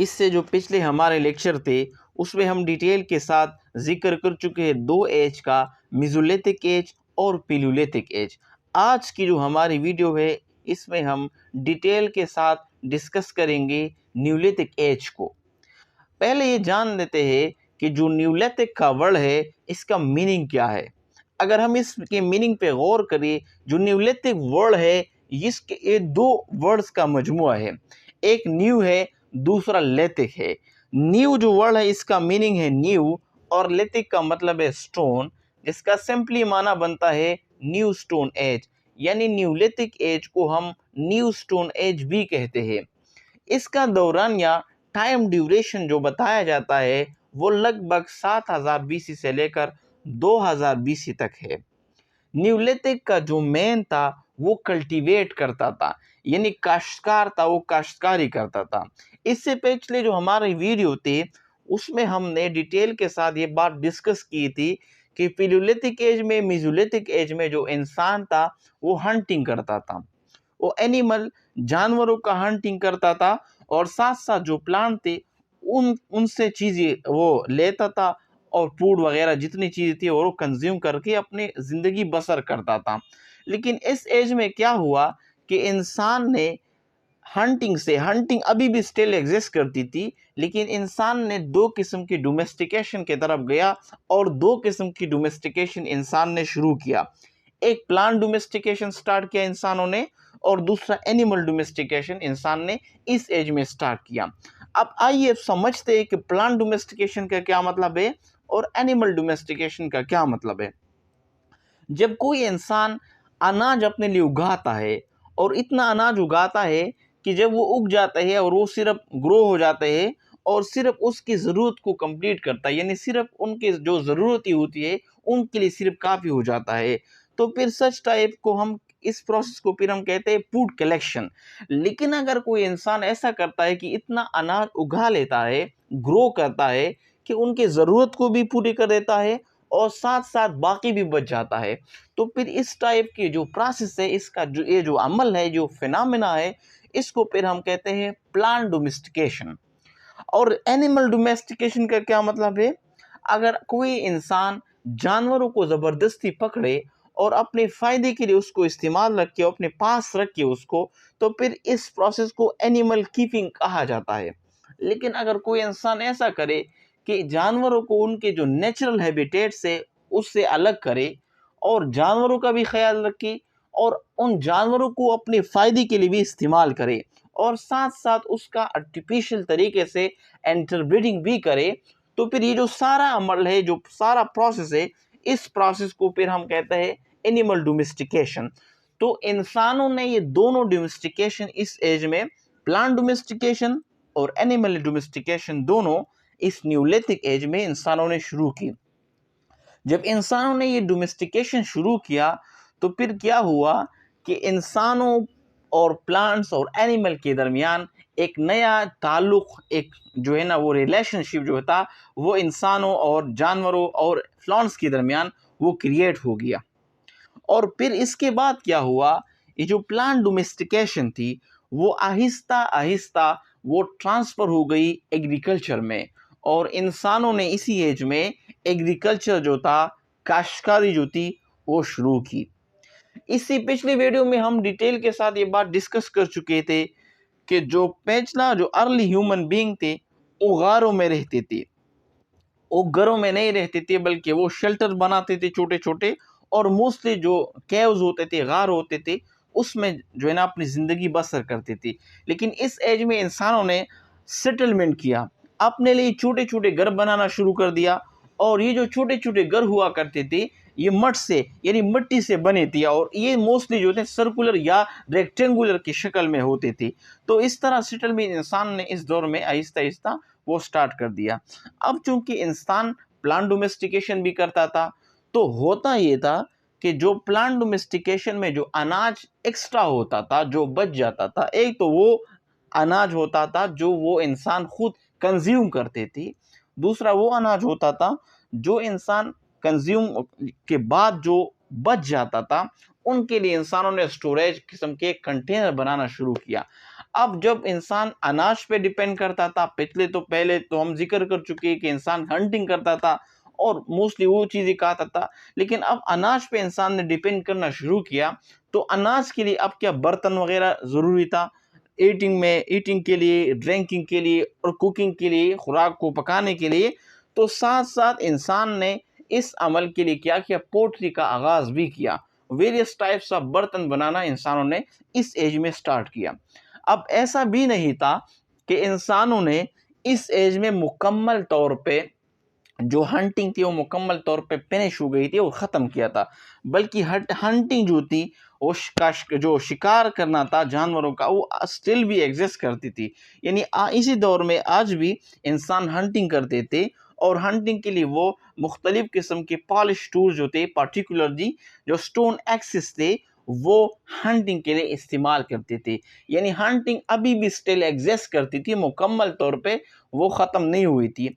इससे जो पिछले हमारे लेक्चर थे उसमें हम डिटेल के साथ जिक्र कर चुके हैं दो एज का, मेसोलिथिक एज और पैलियोलिथिक एज। आज की जो हमारी वीडियो है इसमें हम डिटेल के साथ डिस्कस करेंगे न्यूलिथिक एज को। पहले ये जान लेते हैं कि जो न्यूलिथिक का वर्ड है इसका मीनिंग क्या है। अगर हम इसके मीनिंग पे गौर करें, जो न्यूलिथिक वर्ड है इसके ये दो वर्ड्स का मजमुआ है, एक न्यू है, दूसरा लेथिक है। न्यू जो वर्ड है इसका मीनिंग है न्यू और लेथिक का मतलब है स्टोन, जिसका सिंपली माना बनता है न्यू स्टोन एज, यानी न्यूलिथिक एज को हम न्यू स्टोन एज भी कहते हैं। इसका दौरान या टाइम ड्यूरेशन जो बताया जाता है वो लगभग 7000 बीसी से लेकर 2000 बीसी तक है। न्यूलिथिक का जो मैन था वो कल्टीवेट करता था, यानी काश्तकार था, वो काश्तकारी करता था। इससे पिछले जो हमारे वीडियो थे उसमें हमने डिटेल के साथ ये बात डिस्कस की थी कि पैलियोलिथिक एज में, मेसोलिथिक एज में जो इंसान था वो हंटिंग करता था, वो एनिमल जानवरों का हंटिंग करता था और साथ साथ जो प्लांट थे उनसे चीज़ें वो लेता था और फूड वगैरह जितनी चीज़ें थी वो कंज्यूम करके अपनी ज़िंदगी बसर करता था। लेकिन इस एज में क्या हुआ कि इंसान ने हंटिंग अभी भी स्टिल एग्जिस्ट करती थी, लेकिन इंसान ने दो किस्म की डोमेस्टिकेशन की तरफ गया और दो किस्म की डोमेस्टिकेशन इंसान ने शुरू किया। एक प्लांट डोमेस्टिकेशन स्टार्ट किया इंसानों ने और दूसरा एनिमल डोमेस्टिकेशन इंसान ने इस एज में स्टार्ट किया। अब आइए समझते हैं कि प्लांट डोमेस्टिकेशन का क्या मतलब है और एनिमल डोमेस्टिकेशन का क्या मतलब है। जब कोई इंसान अनाज अपने लिए उगाता है और इतना अनाज उगाता है कि जब वो उग जाता है और वो सिर्फ ग्रो हो जाते हैं और सिर्फ उसकी ज़रूरत को कंप्लीट करता है, यानी सिर्फ उनकी जो ज़रूरत होती है उनके लिए सिर्फ काफ़ी हो जाता है, तो फिर सच टाइप को हम इस प्रोसेस को फिर हम कहते हैं फूड कलेक्शन। लेकिन अगर कोई इंसान ऐसा करता है कि इतना अनाज उगा लेता है, ग्रो करता है कि उनकी ज़रूरत को भी पूरी कर देता है और साथ साथ बाकी भी बच जाता है, तो फिर इस टाइप की जो प्रोसेस है, इसका जो ये जो अमल है, जो फिनोमेना है, इसको फिर हम कहते हैं प्लांट डोमेस्टिकेशन। और एनिमल डोमेस्टिकेशन का क्या मतलब है? अगर कोई इंसान जानवरों को ज़बरदस्ती पकड़े और अपने फ़ायदे के लिए उसको इस्तेमाल रखे, अपने पास रखे उसको, तो फिर इस प्रोसेस को एनिमल कीपिंग कहा जाता है। लेकिन अगर कोई इंसान ऐसा करे कि जानवरों को उनके जो नेचुरल हैबिटेट से उससे अलग करे और जानवरों का भी ख्याल रखे और उन जानवरों को अपने फ़ायदे के लिए भी इस्तेमाल करे और साथ साथ उसका आर्टिफिशियल तरीके से इंटरब्रीडिंग भी करे, तो फिर ये जो सारा अमल है, जो सारा प्रोसेस है, इस प्रोसेस को फिर हम कहते हैं एनिमल डोमेस्टिकेशन। तो इंसानों ने ये दोनों डोमेस्टिकेशन इस एज में, प्लांट डोमेस्टिकेशन और एनिमल डोमेस्टिकेशन, दोनों इस न्यूलिथिक एज में इंसानों ने शुरू की। जब इंसानों ने ये डोमेस्टिकेशन शुरू किया तो फिर क्या हुआ कि इंसानों और प्लांट्स और एनिमल के दरमियान एक नया ताल्लुक़, एक जो है ना वो रिलेशनशिप जो था वो इंसानों और जानवरों और प्लांट्स के दरमियान वो क्रिएट हो गया। और फिर इसके बाद क्या हुआ, ये जो प्लांट डोमेस्टिकेशन थी वो आहिस्ता आहिस्ता वो ट्रांसफ़र हो गई एग्रीकल्चर में और इंसानों ने इसी एज में एग्रीकल्चर जो था, काश्तकारी जो थी, वो शुरू की। इसी पिछली वीडियो में हम डिटेल के साथ ये बात डिस्कस कर चुके थे कि जो पिछला जो अर्ली ह्यूमन बीइंग थे वो गारों में रहते थे। वो घरों में नहीं रहते थे बल्कि वो शेल्टर बनाते थे छोटे छोटे, और मोस्टली जो केव्स होते थे, गार होते थे, उसमें जो है ना अपनी ज़िंदगी बसर करते थे। लेकिन इस एज में इंसानों ने सेटलमेंट किया, अपने लिए छोटे छोटे घर बनाना शुरू कर दिया और ये जो छोटे छोटे घर हुआ करते थे ये मड से यानी मिट्टी से बने थे और ये मोस्टली जो थे सर्कुलर या रेक्टेंगुलर की शक्ल में होते थे। तो इस तरह सेटलमेंट इंसान ने इस दौर में आहिस्ता आहिस्ता वो स्टार्ट कर दिया। अब चूंकि इंसान प्लांट डोमेस्टिकेशन भी करता था, तो होता ये था कि जो प्लांट डोमेस्टिकेशन में जो अनाज एक्स्ट्रा होता था, जो बच जाता था, एक तो वो अनाज होता था जो वो इंसान खुद कंज्यूम करते थे, दूसरा वो अनाज होता था जो इंसान कंज्यूम के बाद जो बच जाता था उनके लिए इंसानों ने स्टोरेज किस्म के कंटेनर बनाना शुरू किया। अब जब इंसान अनाज पे डिपेंड करता था, पहले तो हम जिक्र कर चुके हैं कि इंसान हंटिंग करता था और मोस्टली वो चीज़ें खाता था, लेकिन अब अनाज पे इंसान ने डिपेंड करना शुरू किया, तो अनाज के लिए अब क्या बर्तन वगैरह ज़रूरी था, ईटिंग के लिए, ड्रिंकिंग के लिए और कुकिंग के लिए, खुराक को पकाने के लिए। तो साथ साथ इंसान ने इस अमल के लिए क्या किया, पोट्री का आगाज़ भी किया। वेरियस टाइप्स ऑफ बर्तन बनाना इंसानों ने इस एज में स्टार्ट किया। अब ऐसा भी नहीं था कि इंसानों ने इस एज में मुकम्मल तौर पे जो हंटिंग थी वो मुकम्मल तौर पे फिनिश हो गई थी और ख़त्म किया था, बल्कि हंटिंग जो थी वो जो शिकार करना था जानवरों का, वो स्टिल भी एग्जिस्ट करती थी। यानी इसी दौर में आज भी इंसान हंटिंग करते थे और हंटिंग के लिए वो मुख्तलिफ किस्म के पॉलिश टूल्स जो थे, पार्टिकुलरली जो स्टोन एक्सिस थे, वो हंटिंग के लिए इस्तेमाल करते थे। यानी हंटिंग अभी भी स्टिल एग्जिस्ट करती थी, मुकम्मल तौर पे वो ख़त्म नहीं हुई थी।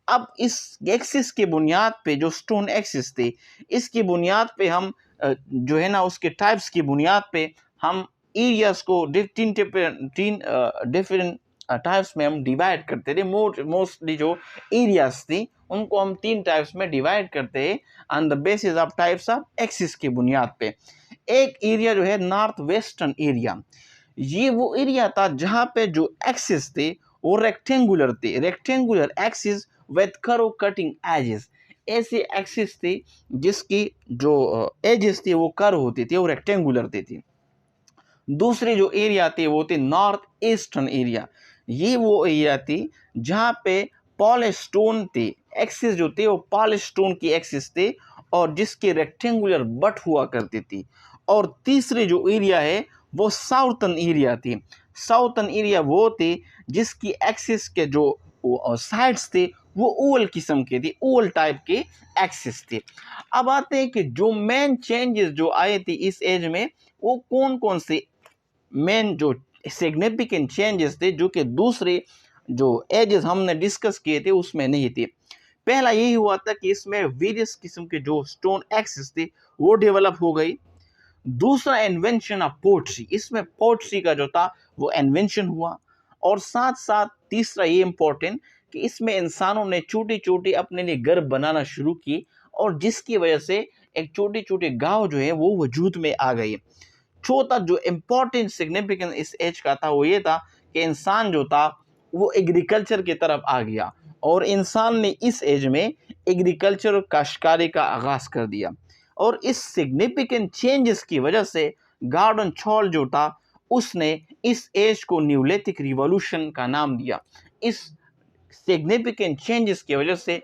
अब इस एक्सिस के बुनियाद पे, जो स्टोन एक्सिस थे, इसकी बुनियाद पे हम जो है ना, उसके टाइप्स की बुनियाद पे हम एरियाज को तीन डिफरेंट टाइप्स में हम डिवाइड करते थे। मोस्टली जो एरियाज थी उनको हम 3 टाइप्स में डिवाइड करते हैं on the basis of types of axis की बुनियाद पे। एक एरिया जो है नॉर्थ वेस्टर्न एरिया, ये वो एरिया था जहाँ पे जो एक्सिस थे वो रेक्टेंगुलर थे, rectangular axis with curve cutting edges. ऐसे एक्सिस थे जिसकी जो एजेस थी वो कर्व होती थी, वो रेक्टेंगुलर थी। दूसरे जो एरिया थे वो थे नॉर्थ ईस्टर्न एरिया। ये वो एरिया थी जहाँ पे पॉलिश स्टोन थे, एक्सिस जो थे वो पॉलिश स्टोन की एक्सिस थे और जिसके रेक्टेंगुलर बट हुआ करती थी। और तीसरे जो एरिया है वो साउथर्न एरिया थी। साउथर्न एरिया वो थे जिसकी एक्सिस के जो साइड्स थे वो ओवल किस्म के थे, ओवल टाइप के एक्सिस थे। अब आते हैं कि जो मेन चेंजेस जो आए थे इस एज में, वो कौन कौन से मेन जो सिग्निफिकेंट चेंजेस थे जो कि दूसरे जो एजेस हमने डिस्कस किए थे उसमें नहीं थे। पहला यही हुआ था कि इसमें वेरियस किस्म के जो स्टोन एक्सिस थे वो डेवलप हो गई। दूसरा इन्वेंशन ऑफ पोट्री, इसमें पोट्री का जो था वो इन्वेंशन हुआ। और साथ साथ तीसरा ये इंपॉर्टेंट कि इसमें इंसानों ने छोटे छोटे अपने लिए घर बनाना शुरू की और जिसकी वजह से एक छोटे छोटे गांव जो है वो वजूद में आ गए। चौथा जो इम्पोर्टेंट सिग्निफिकेंस इस एज का था वो ये था कि इंसान जो था वो एग्रीकल्चर की तरफ आ गया और इंसान ने इस एज में एग्रीकल्चर और काश्तकारी का आगाज़ कर दिया। और इस सिग्निफिकेंट चेंजेस की वजह से गार्डन छॉल जो था उसने इस एज को न्यूलिथिक रिवॉल्यूशन का नाम दिया। इस सिग्निफिकेंट चेंजेस की वजह से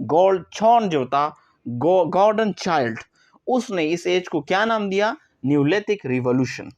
गोल्ड छॉन जो था, गॉर्डन चाइल्ड, उसने इस एज को क्या नाम दिया, न्यूलिथिक रिवॉल्यूशन।